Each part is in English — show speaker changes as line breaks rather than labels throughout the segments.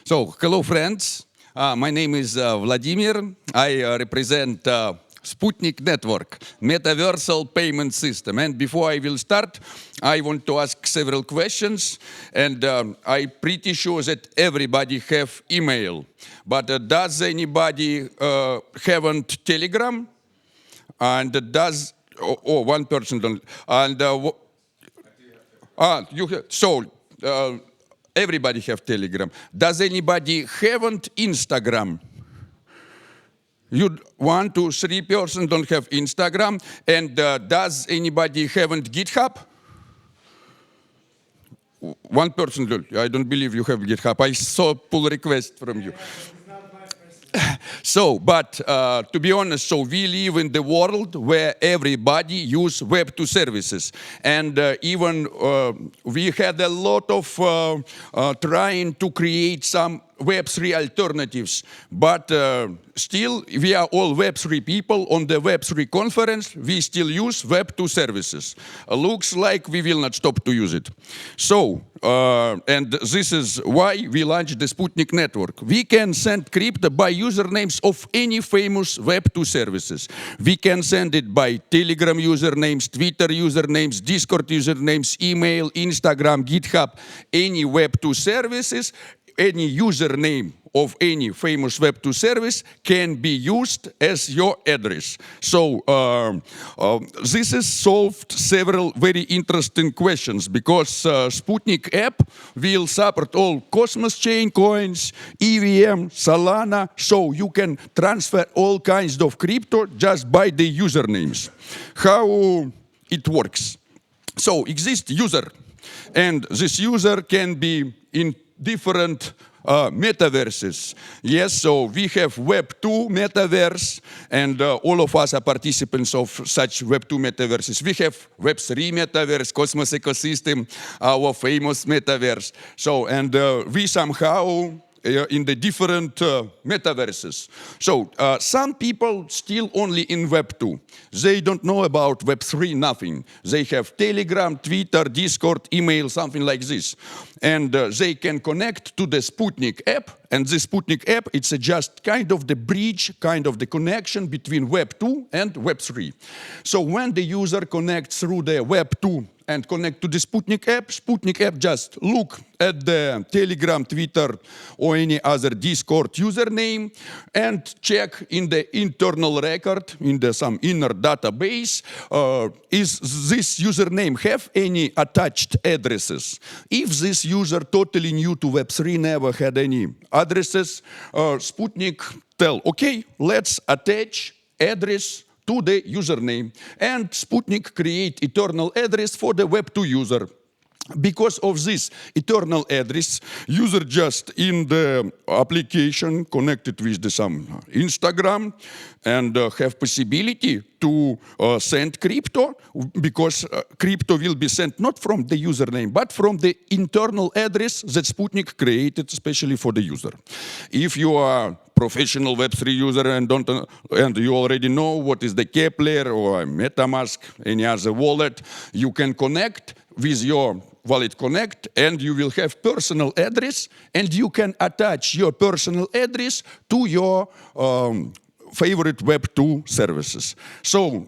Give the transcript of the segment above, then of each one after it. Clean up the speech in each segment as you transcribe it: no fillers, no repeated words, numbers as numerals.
So, hello friends. My name is Vladimir. I represent Sputnik Network, metaversal payment system. And before I will start, I want to ask several questions. And I'm pretty sure that everybody have email. But does anybody haven't Telegram? And does one person don't? And everybody have Telegram. Does anybody haven't Instagram? You 1, 2, 3 person don't have Instagram. And does anybody haven't GitHub? One person don't. I don't believe you have GitHub. I saw pull request from you. So, but to be honest, so we live in the world where everybody use Web 2 services. And even we had a lot of trying to create some Web 3 alternatives. But still, we are all Web 3 people. On the Web 3 conference, we still use Web 2 services. Looks like we will not stop to use it. So, and this is why we launched the Sputnik Network. We can send crypto by usernames of any famous Web 2 services. We can send it by Telegram usernames, Twitter usernames, Discord usernames, email, Instagram, GitHub, any Web 2 services. Any username of any famous Web 2 service can be used as your address. So this has solved several very interesting questions because Sputnik app will support all Cosmos chain coins, EVM, Solana, so you can transfer all kinds of crypto just by the usernames. How it works? So exist user, and this user can be in different metaverses. Yes, so we have Web 2 metaverse, and all of us are participants of such Web 2 metaverses. We have Web 3 metaverse, Cosmos ecosystem, our famous metaverse. So, and we somehow in the different metaverses. So some people still only in Web 2. They don't know about Web 3, nothing. They have Telegram, Twitter, Discord, email, something like this. And they can connect to the Sputnik app. And the Sputnik app, it's just kind of the bridge, kind of the connection between Web 2 and Web 3. So when the user connects through the Web 2 and connect to the Sputnik app just look at the Telegram, Twitter, or any other Discord username and check in the internal record, in the some inner database, is this username have any attached addresses? If this user totally new to Web3, never had any addresses, Sputnik tell, okay, let's attach address to the username. And Sputnik create eternal address for the Web 2 user. Because of this eternal address, user just in the application connected with the some Instagram and have possibility to send crypto, because crypto will be sent not from the username, but from the internal address that Sputnik created especially for the user. If you are professional Web3 user and you already know what is the Kepler or MetaMask, any other wallet, you can connect with your Wallet Connect, and you will have personal address, and you can attach your personal address to your favorite Web 2 services. So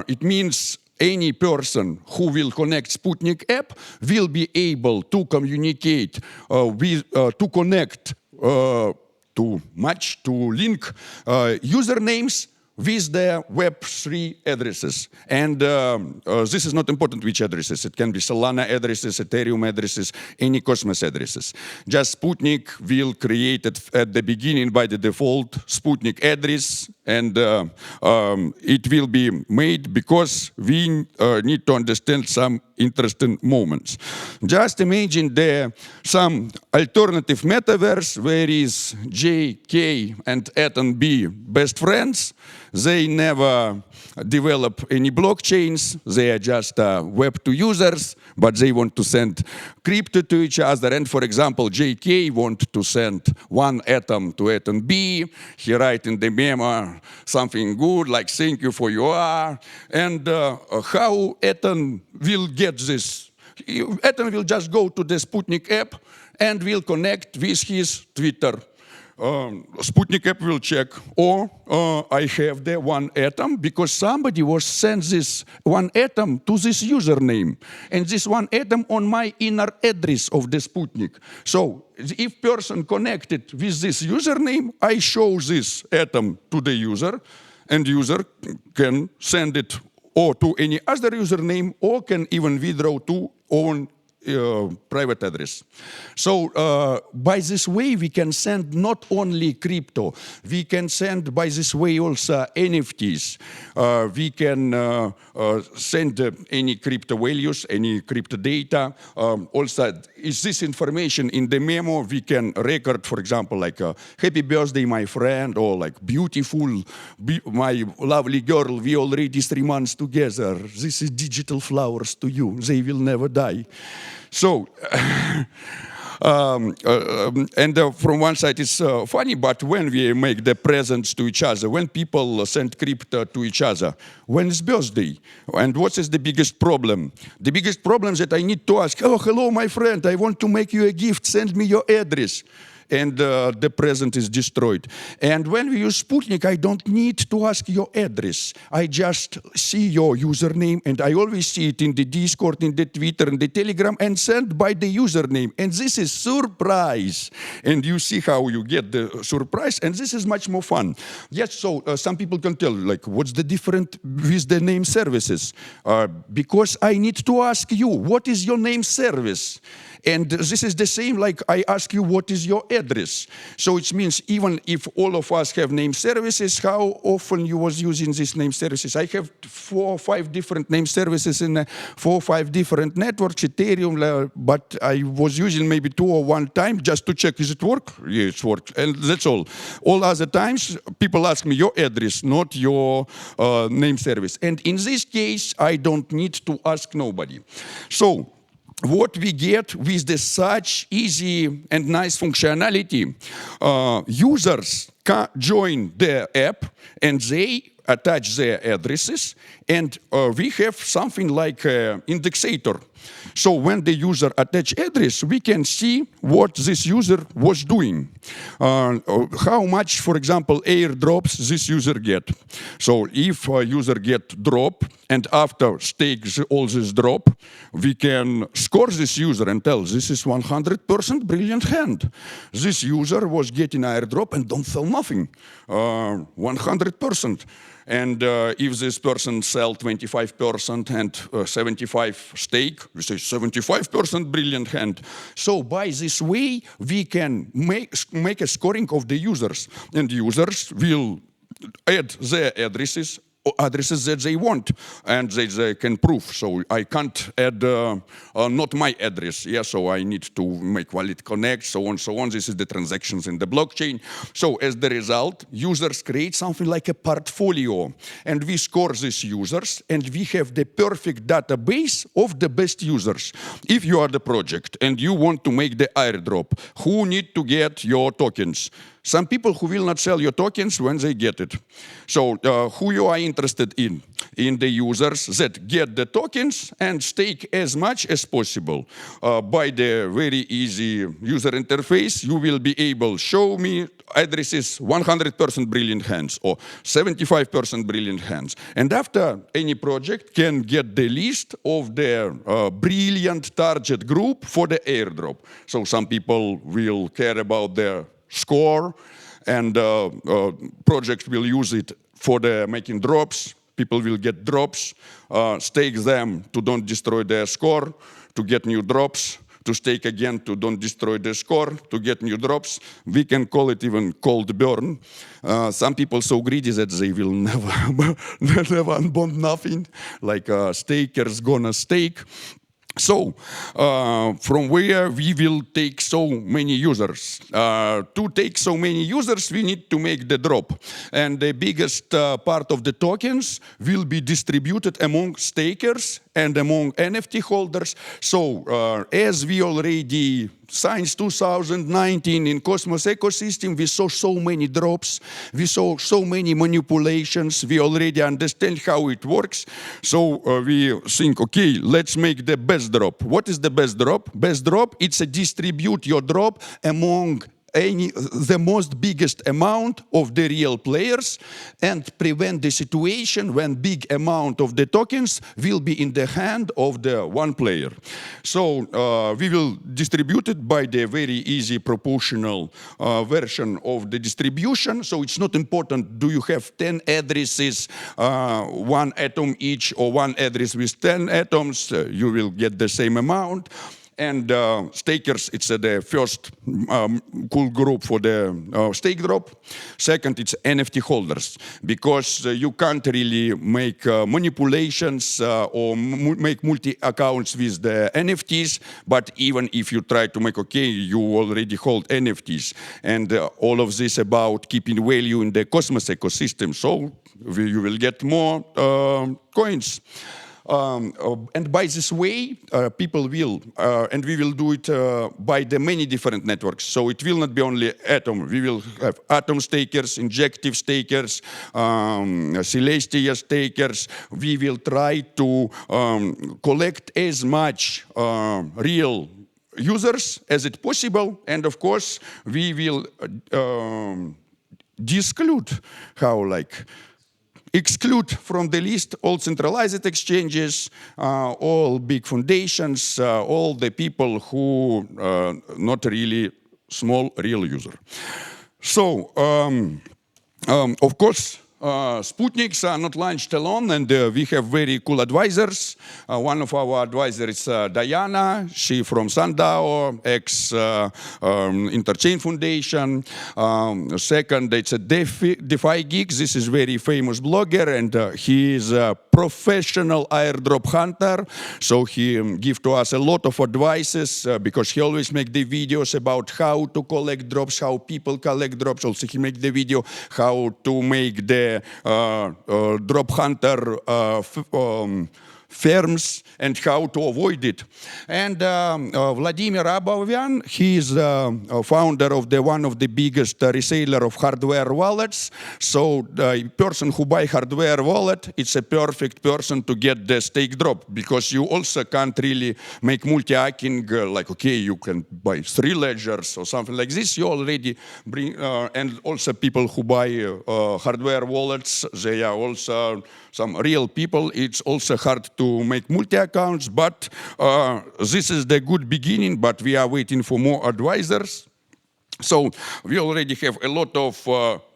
it means any person who will connect Sputnik app will be able to communicate to connect, to match, to link usernames with their Web3 addresses. And this is not important which addresses. It can be Solana addresses, Ethereum addresses, any Cosmos addresses. Just Sputnik will create it at the beginning by the default Sputnik address, and it will be made because we need to understand some interesting moments. Just imagine there some alternative metaverse where is J, K, and Atom B best friends. They never develop any blockchains. They are just Web 2 users, but they want to send crypto to each other. And for example, JK want to send one atom to atom B. He write in the memo something good, like thank you for your R. And how atom will get this? Atom will just go to the Sputnik app and will connect with his Twitter. Sputnik app will check, or I have the one atom because somebody was sent this one atom to this username, and this one atom on my inner address of the Sputnik. So if person connected with this username, I show this atom to the user, and user can send it or to any other username, or can even withdraw to own private address. So by this way, we can send not only crypto, we can send by this way also NFTs. We can send any crypto values, any crypto data. Also, is this information in the memo, we can record, for example, like happy birthday, my friend, or like beautiful, my lovely girl, we already 3 months together. This is digital flowers to you. They will never die. So, from one side it's funny, but when we make the presents to each other, when people send crypto to each other, when it's birthday, and what is the biggest problem? The biggest problem is that I need to ask, oh, hello, my friend, I want to make you a gift, send me your address. And the present is destroyed. And when we use Sputnik, I don't need to ask your address. I just see your username, and I always see it in the Discord, in the Twitter, in the Telegram, and send by the username. And this is surprise. And you see how you get the surprise, and this is much more fun. Yes, so some people can tell, like, what's the difference with the name services? Because I need to ask you, what is your name service? And this is the same like I ask you, what is your address? So it means even if all of us have name services, how often you was using these name services? I have 4 or 5 different name services in 4 or 5 different networks, Ethereum, but I was using maybe 2 or 1 time just to check, is it work? Yeah, it's work. And that's all. All other times, people ask me your address, not your name service. And in this case, I don't need to ask nobody. So, what we get with the such easy and nice functionality, users can join the app and they attach their addresses, and we have something like indexator. So when the user attach address, we can see what this user was doing. How much, for example, airdrops this user get. So if a user get drop and after stakes all this drop, we can score this user and tell this is 100% brilliant hand. This user was getting airdrop and don't sell nothing, 100%. And if this person sell 25% and 75 stake, we say 75% brilliant hand. So by this way, we can make a scoring of the users, and users will add their addresses that they want, and they can prove. So I can't add not my address, yeah, so I need to make wallet connect, so on, so on. This is the transactions in the blockchain. So as the result, users create something like a portfolio, and we score these users, and we have the perfect database of the best users. If you are the project and you want to make the airdrop, who need to get your tokens? Some people who will not sell your tokens when they get it. So who you are interested in? In the users that get the tokens and stake as much as possible. By the very easy user interface, you will be able to show me addresses 100% brilliant hands or 75% brilliant hands. And after, any project can get the list of their brilliant target group for the airdrop. So some people will care about their score, and project will use it for the making drops. People will get drops, stake them to don't destroy their score, to get new drops, to stake again to don't destroy the score, to get new drops. We can call it even cold burn. Some people so greedy that they will never unbond nothing, like stakers gonna stake. So, from where we will take so many users. To take so many users, we need to make the drop. And the biggest part of the tokens will be distributed among stakers and among NFT holders. So, as we already since 2019 in Cosmos ecosystem, we saw so many drops, we saw so many manipulations, we already understand how it works. So we think, okay, let's make the best drop. What is the best drop? Best drop, it's a distribute your drop among the most biggest amount of the real players and prevent the situation when big amount of the tokens will be in the hand of the one player. So we will distribute it by the very easy proportional version of the distribution. So it's not important, do you have 10 addresses, one atom each, or one address with 10 atoms, you will get the same amount. And stakers, it's the first cool group for the stake drop. Second, it's NFT holders, because you can't really make manipulations or make multi-accounts with the NFTs, but even if you try to make, okay, you already hold NFTs. And all of this about keeping value in the Cosmos ecosystem, so you will get more coins. And by this way, people will, and we will do it by the many different networks. So it will not be only Atom. We will have Atom stakers, Injective stakers, Celestia stakers. We will try to collect as much real users as it possible. And of course, we will exclude from the list all centralized exchanges, all big foundations, all the people who not really small real user. So, of course, Sputniks are not launched alone, and we have very cool advisors. One of our advisors is Diana. She from Sundao, ex-Interchain Foundation. Second, it's a DeFi Geek. This is very famous blogger, and he is a professional airdrop hunter. So he gives to us a lot of advices because he always make the videos about how to collect drops, how people collect drops. Also, he make the video how to make the drop hunter firms and how to avoid it. And Vladimir Understanding, he is founder of one of the biggest reseller of hardware wallets. So the person who buy hardware wallet, it's a perfect person to get the stake drop, because you also can't really make multi-hacking like, okay, you can buy 3 ledgers or something like this. You already bring, and also people who buy hardware wallets, they are also some real people. It's also hard to make multi-accounts, but this is the good beginning, but we are waiting for more advisors. So we already have a lot of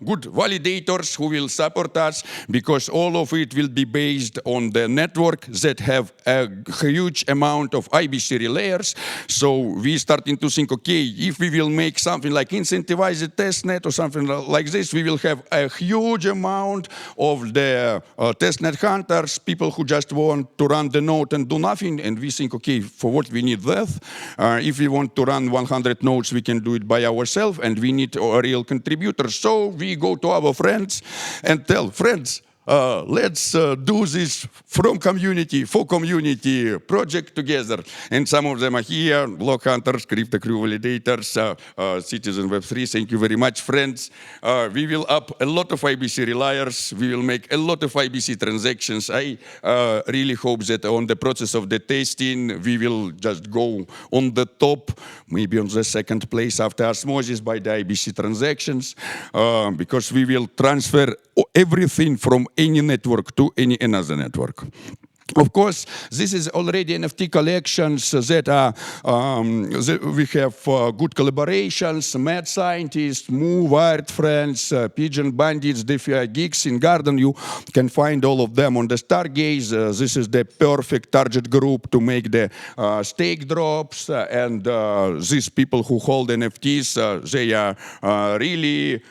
good validators who will support us, because all of it will be based on the network that have a huge amount of IBC relayers. So we starting to think, okay, if we will make something like incentivized testnet or something like this, we will have a huge amount of the testnet hunters, people who just want to run the node and do nothing. And we think, okay, for what we need that? If we want to run 100 nodes, we can do it by ourselves. And we need a real contributor. So we go to our friends and tell friends, let's do this from community, for community project together. And some of them are here, block hunters, crypto crew validators, Citizen Web3. Thank you very much, friends. We will up a lot of IBC reliers. We will make a lot of IBC transactions. I really hope that on the process of the testing, we will just go on the top, maybe on the second place after osmosis by the IBC transactions, because we will transfer everything from any network to any another network. Of course, this is already NFT collections that are, we have good collaborations, Mad Scientists, Moo, Wired Friends, Pigeon Bandits, DeFi Geeks in Garden. You can find all of them on the Stargaze. This is the perfect target group to make the stake drops. And these people who hold NFTs, they are really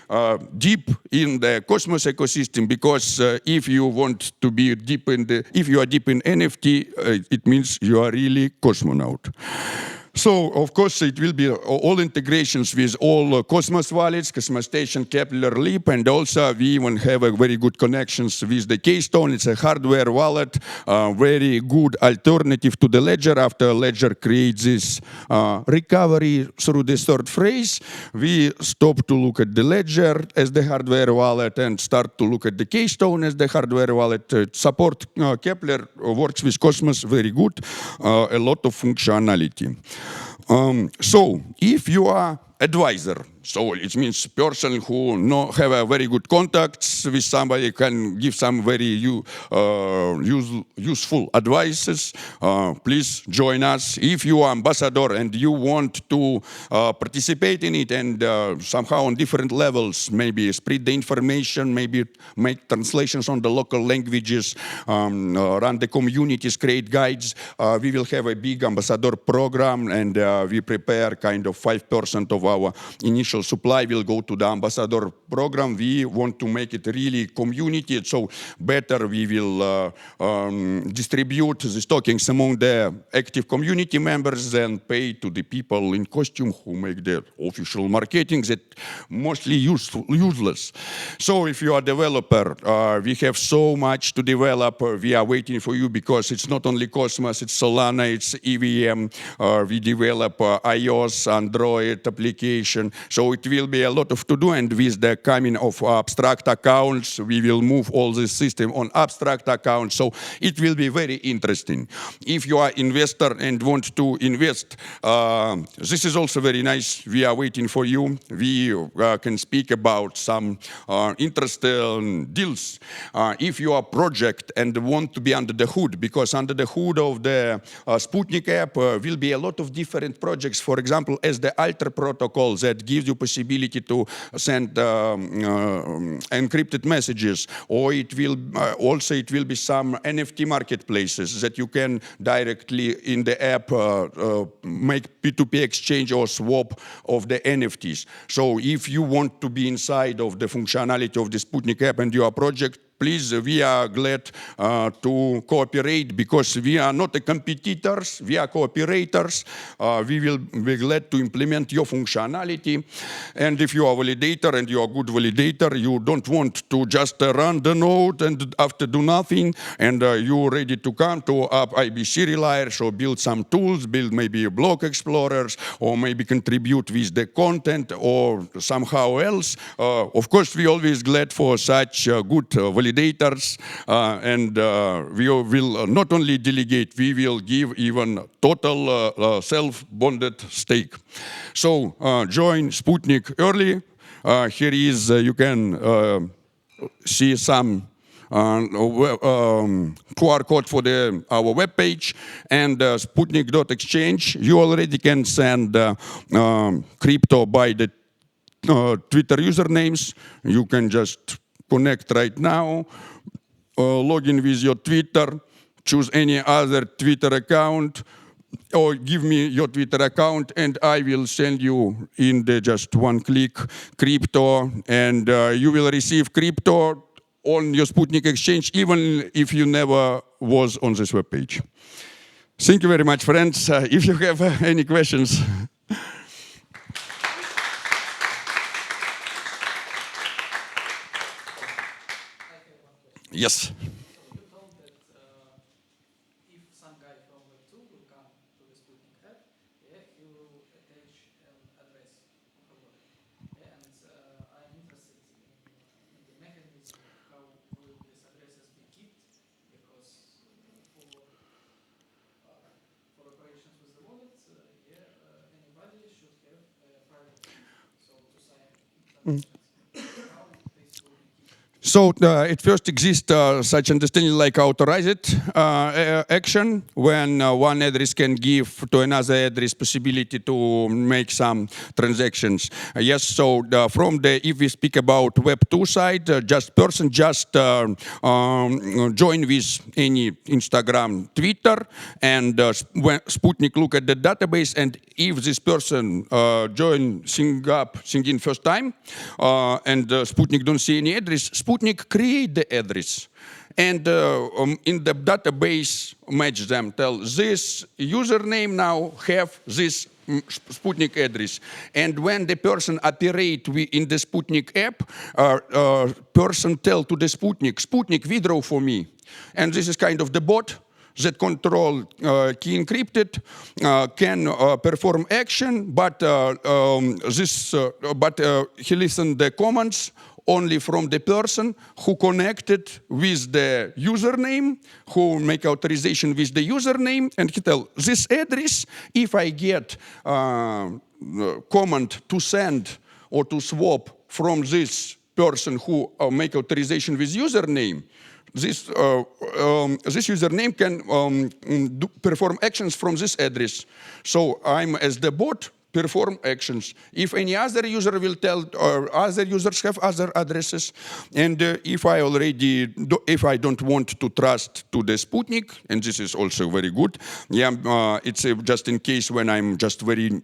deep in the Cosmos ecosystem, because if you want to be deep in the, if you are deep in NFT, it means you are really cosmonaut. So, of course, it will be all integrations with all Cosmos wallets, Cosmos Station, Kepler, Leap, and also we even have a very good connections with the Keystone. It's a hardware wallet, very good alternative to the Ledger. After Ledger creates this recovery through the third phrase, we stop to look at the Ledger as the hardware wallet and start to look at the Keystone as the hardware wallet. Support Kepler works with Cosmos very good, a lot of functionality. So, if you are advisor, so it means person who have a very good contacts with somebody, can give some very useful advices, please join us. If you are ambassador and you want to participate in it and somehow on different levels, maybe spread the information, maybe make translations on the local languages, run the communities, create guides, we will have a big ambassador program, and we prepare kind of 5% of our initial supply will go to the ambassador program. We want to make it really community, so better we will distribute the tokens among the active community members and pay to the people in costume who make the official marketing that mostly useless. So if you are a developer, we have so much to develop. We are waiting for you because it's not only Cosmos, it's Solana, it's EVM. We develop iOS, Android application. So it will be a lot of to do, and with the coming of abstract accounts, we will move all this system on abstract accounts. So it will be very interesting. If you are investor and want to invest, this is also very nice. We are waiting for you. We can speak about some interesting deals. If you are a project and want to be under the hood, because under the hood of the Sputnik app will be a lot of different projects. For example, as the Alter protocol that gives you possibility to send encrypted messages, or it will also it will be some NFT marketplaces that you can directly in the app make P2P exchange or swap of the NFTs. So if you want to be inside of the functionality of the Sputnik app and your project, please, we are glad to cooperate, because we are not competitors, we are cooperators. We will be glad to implement your functionality. And if you are a validator and you are a good validator, you don't want to just run the node and after do nothing, and you're ready to come to app IBC reliers or build some tools, build maybe block explorers, or maybe contribute with the content or somehow else. Of course, we always glad for such good validators, and we will not only delegate, we will give even total self-bonded stake. So join Sputnik early. Here is, you can see some QR code for our webpage, and Sputnik.exchange. You already can send crypto by the Twitter usernames. You can just connect right now, log in with your Twitter, choose any other Twitter account, or give me your Twitter account, and I will send you in the just one click crypto, and you will receive crypto on your Sputnik exchange, even if you never was on this webpage. Thank you very much, friends. If you have any questions. Yes.
So you told that if some guy from Web2 will come to the Sputnik app, yeah, he will attach an address of a wallet. Yeah, and I'm interested in the mechanism, how will these addresses be kept, because for operations with the wallet, anybody should have a private key, so to sign transactions.
So it first exists such understanding like authorized action, when one address can give to another address possibility to make some transactions. Yes, so from the, if we speak about Web2 side, just person just join with any Instagram, Twitter, and when Sputnik look at the database, and if this person join, sing in first time, and Sputnik don't see any address, Sputnik create the address, and in the database match them, tell this username now have this Sputnik address. And when the person operate in the Sputnik app, person tell to the Sputnik withdraw for me. And this is kind of the bot that control key encrypted, can perform action, but he listen the commands only from the person who connected with the username, who make authorization with the username, and he tell this address, if I get command to send or to swap from this person who make authorization with username, this username can perform actions from this address. So I'm as the bot perform actions. If any other user will tell, or other users have other addresses, and if I don't want to trust to the Sputnik, and this is also very good, yeah, it's just in case when I'm just very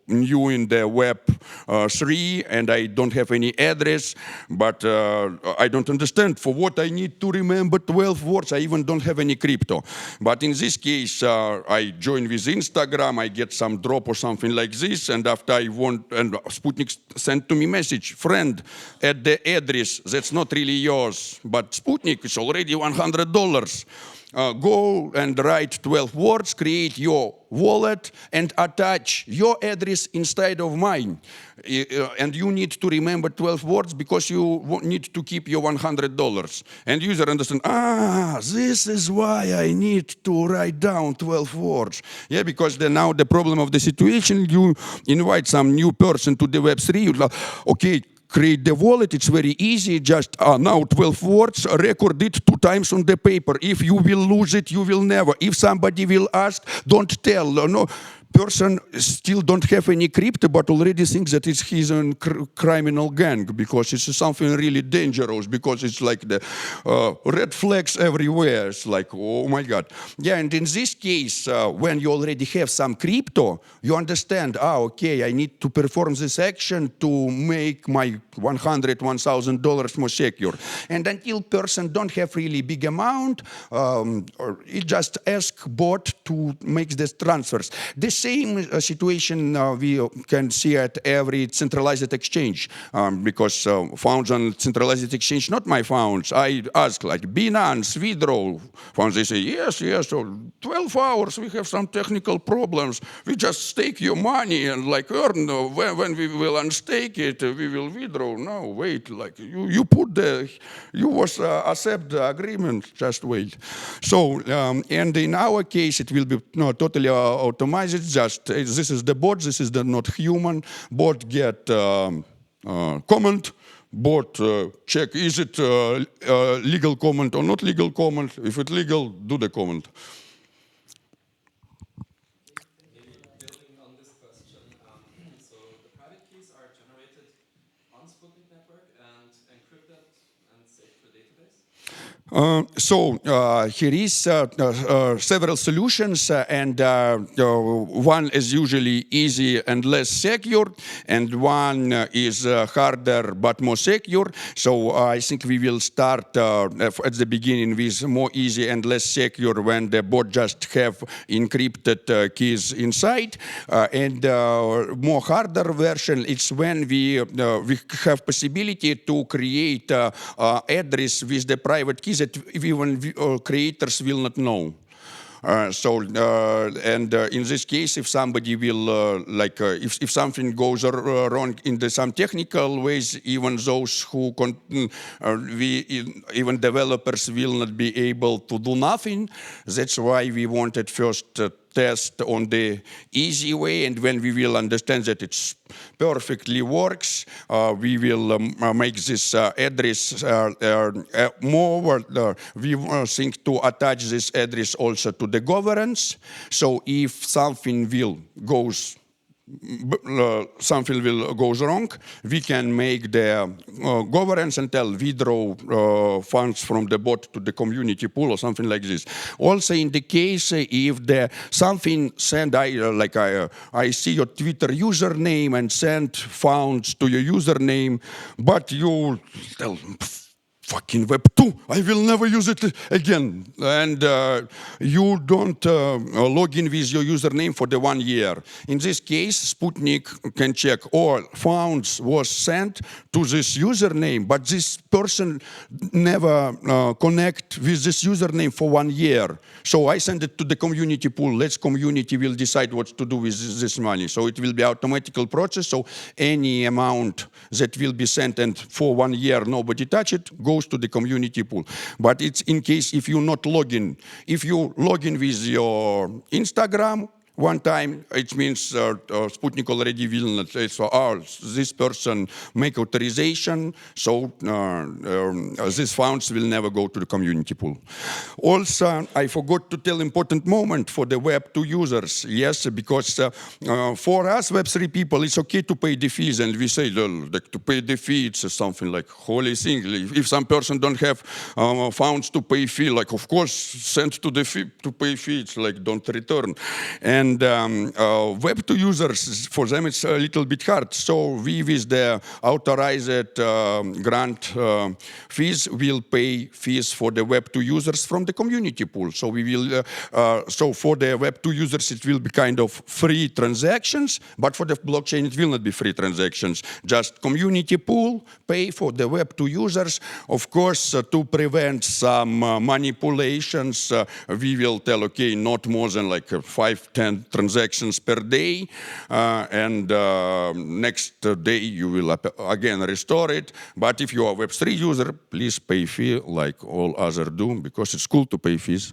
new in the web 3 and I don't have any address, but I don't understand for what I need to remember 12 words. I even don't have any crypto. But in this case, I join with Instagram, I get some drop or something like this, and after I want, and Sputnik sent to me message, friend, at the address that's not really yours, but Sputnik is already $100. Go and write 12 words, create your wallet, and attach your address inside of mine. And you need to remember 12 words because you need to keep your $100. And user understand, this is why I need to write down 12 words. Yeah, because now the problem of the situation, you invite some new person to the Web3, you're like, okay, create the wallet, it's very easy, just now 12 words, record it 2 times on the paper. If you will lose it, you will never. If somebody will ask, don't tell. No, person still don't have any crypto, but already thinks that he's a criminal gang because it's something really dangerous, because it's like the red flags everywhere. It's like, oh my God. Yeah, and in this case, when you already have some crypto, you understand, okay, I need to perform this action to make my $1,000 more secure. And until person don't have really big amount, or it just ask bot to make these transfers. The same situation we can see at every centralized exchange, because funds on centralized exchange, not my funds. I ask like Binance, withdraw funds. They say, yes, so 12 hours, we have some technical problems. We just stake your money and like earn, when we will unstake it, we will withdraw. No, wait, like you put you was accept the agreement, just wait. So, and in our case, it will be totally automated. Just this is the bot, this is the not human. Bot get comment, bot check, is it legal comment or not legal comment? If it's legal, do the comment.
Building on this question, so the private keys are generated on Sputnik Network and encrypted and saved to a database?
Here is several solutions, and one is usually easy and less secure, and one is harder but more secure. So I think we will start at the beginning with more easy and less secure, when the bot just have encrypted keys inside, and more harder version, it's when we have possibility to create address with the private keys that even creators will not know. In this case, if somebody will, if something goes wrong in some technical ways, even those who, even developers will not be able to do nothing. That's why we wanted first test on the easy way, and when we will understand that it perfectly works, we will make this address more. We think to attach this address also to the governance. So if something will goes wrong, we can make the governance and tell withdraw funds from the bot to the community pool or something like this. Also, in the case if something send, I see your Twitter username and send funds to your username, but you tell fucking Web 2, I will never use it again. And you don't log in with your username for the 1 year. In this case, Sputnik can check, all funds was sent to this username, but this person never connect with this username for 1 year. So I send it to the community pool. Let's community will decide what to do with this money. So it will be automatical process. So any amount that will be sent and for 1 year nobody touch it, goes to the community pool. But it's in case if you not log in. If you log in with your Instagram one time, it means Sputnik already will not say, so, this person make authorization, so these funds will never go to the community pool. Also, I forgot to tell important moment for the Web 2 users. Yes, because for us Web 3 people, it's okay to pay the fees, and we say like, to pay the fee, it's something like holy thing. If some person don't have funds to pay fee, like of course send to the fee to pay fee. It's like don't return. And Web 2 users, for them it's a little bit hard. So we, with the authorized grant fees, will pay fees for the Web 2 users from the community pool. So we will, so for the Web 2 users, it will be kind of free transactions, but for the blockchain, it will not be free transactions. Just community pool, pay for the Web 2 users. Of course, to prevent some manipulations, we will tell, okay, not more than like 5-10 transactions per day, and next day you will again restore it. But if you are a Web3 user, please pay fee like all others do, because it's cool to pay fees.